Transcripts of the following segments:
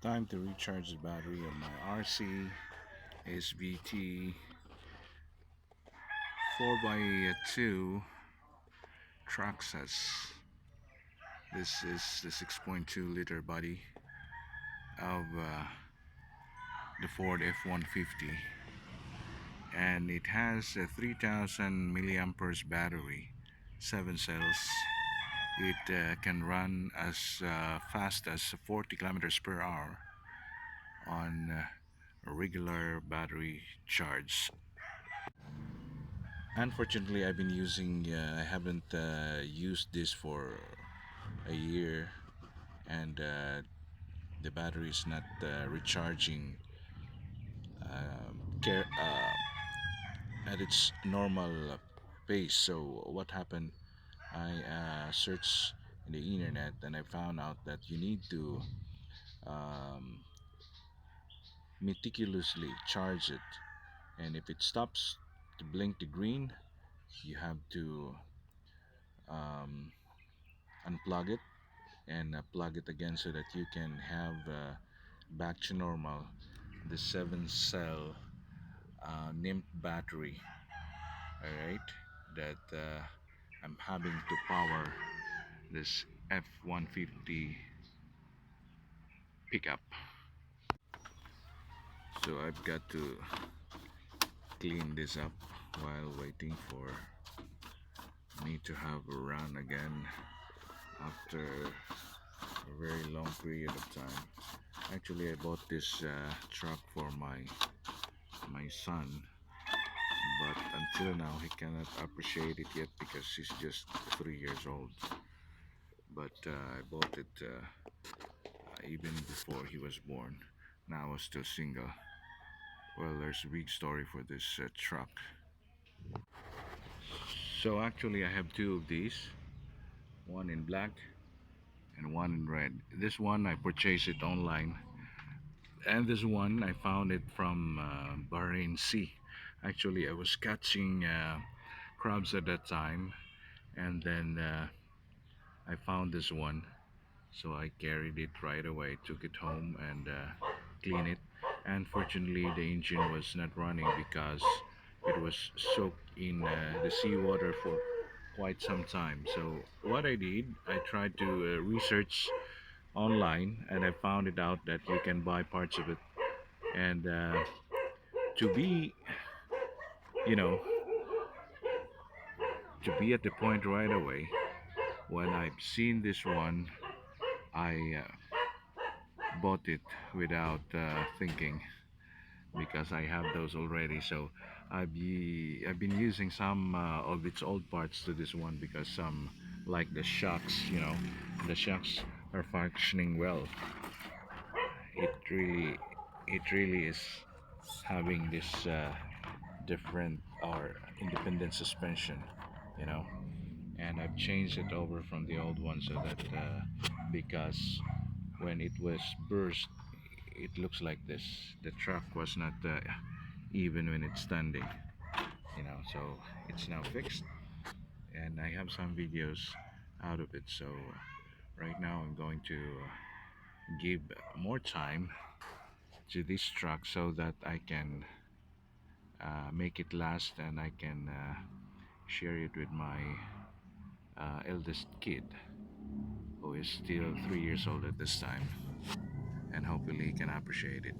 Time to recharge the battery of my RC SVT 4x2 traxxas. This is the 6.2 liter body of the Ford F-150, and it has a 3000 milliamperes battery, 7 cells. It can run as fast as 40 kilometers per hour on a regular battery charge. Unfortunately, I haven't used this for a year, and the battery is not recharging care at its normal pace. So what happened, I searched in the internet and I found out that you need to um, meticulously charge it, and if it stops to blink the green, you have to um, unplug it and plug it again so that you can have back to normal the 7 cell NIMP battery. Alright, that I'm having to power this F-150 pickup. So I've got to clean this up while waiting for me to have a run again after a very long period of time. Actually, I bought this truck for my son, but until now he cannot appreciate it yet because he's just 3 years old. But I bought it even before he was born. Now I was still single. Well, there's a big story for this truck. So actually I have two of these, one in black and one in red. This one I purchased it online, and this one I found it from Bahrain Sea. Actually, I was catching crabs at that time, and then I found this one, so I carried it right away, took it home and cleaned it. Unfortunately, the engine was not running because it was soaked in the seawater for quite some time. So what I did, I tried to research online, and I found it out that you can buy parts of it. And to be, you know, to be at the point right away, when I've seen this one, I bought it without thinking, because I have those already. So I've been using some of its old parts to this one, because some, like the shocks, the shocks are functioning well. It really is having this different or independent suspension, you know. And I've changed it over from the old one, so that because when it was burst, it looks like this. The truck was not even when it's standing, so it's now fixed, and I have some videos out of it. So right now I'm going to give more time to this truck so that I can make it last, and I can share it with my eldest kid, who is still 3 years old at this time, and hopefully he can appreciate it.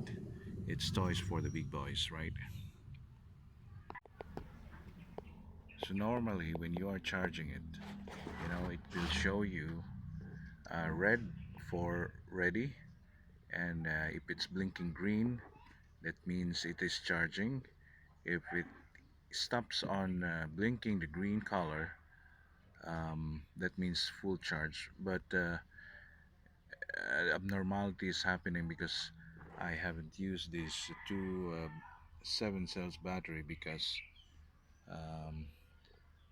It's toys for the big boys, right? So normally when you are charging it, it will show you red for ready, and if it's blinking green, that means it is charging. If it stops on blinking the green color, that means full charge. But abnormality is happening because I haven't used this two 7 cells battery, because um,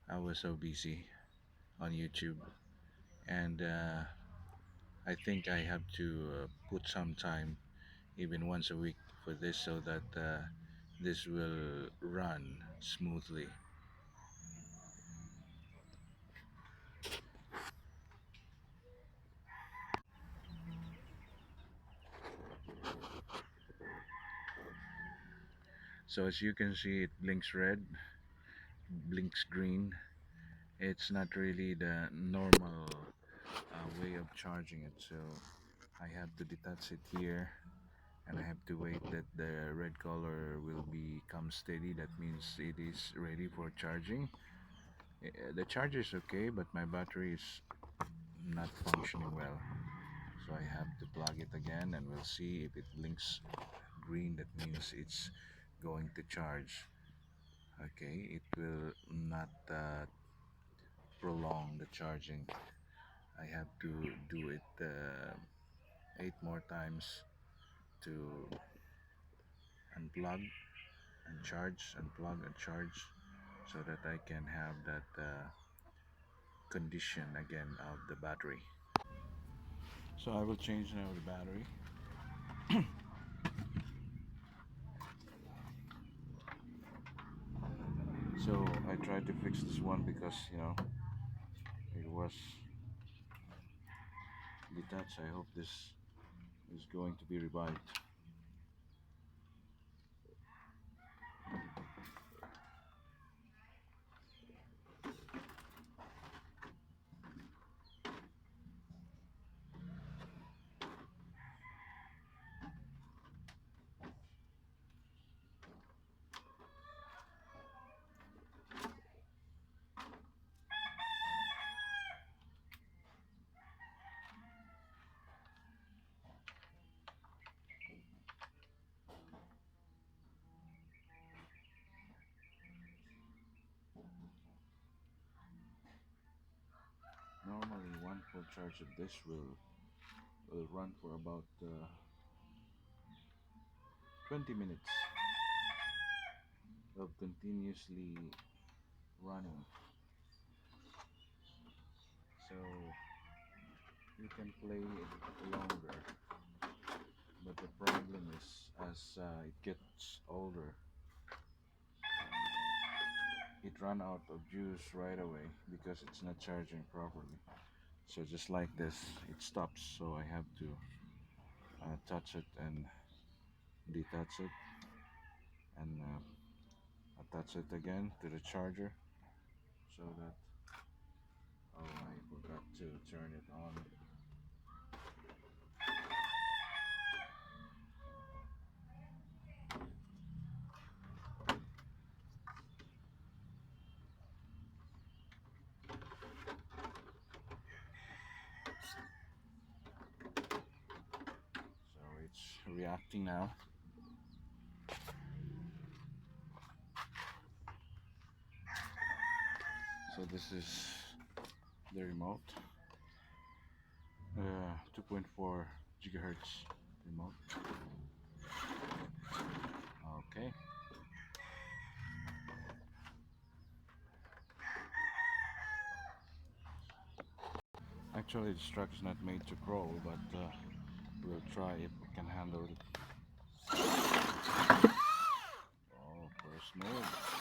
I was so busy on YouTube, and I think I have to put some time, even once a week, for this, so that this will run smoothly. So as you can see, it blinks red, blinks green. It's not really the normal way of charging it, so I have to detach it here, and I have to wait that the red color will become steady. That means it is ready for charging. The charger is okay, but my battery is not functioning well, so I have to plug it again, and we'll see. If it blinks green, that means it's going to charge. Okay, it will not prolong the charging. I have to do it 8 more times to unplug and charge, unplug and charge, so that I can have that condition again of the battery. So I will change now the battery. So I tried to fix this one because it was detached. I hope this is going to be revived. Normally one full charge of this will run for about 20 minutes of continuously running, so you can play it longer. But the problem is, as it gets older, it run out of juice right away because it's not charging properly. So just like this, it stops. So I have to touch it and detach it, and attach it again to the charger, so that, oh, I forgot to turn it on. So it's reacting now. So this is the remote, 2.4 gigahertz remote. Okay. Actually, this truck is not made to crawl, but we'll try if we can handle it. Oh, first move.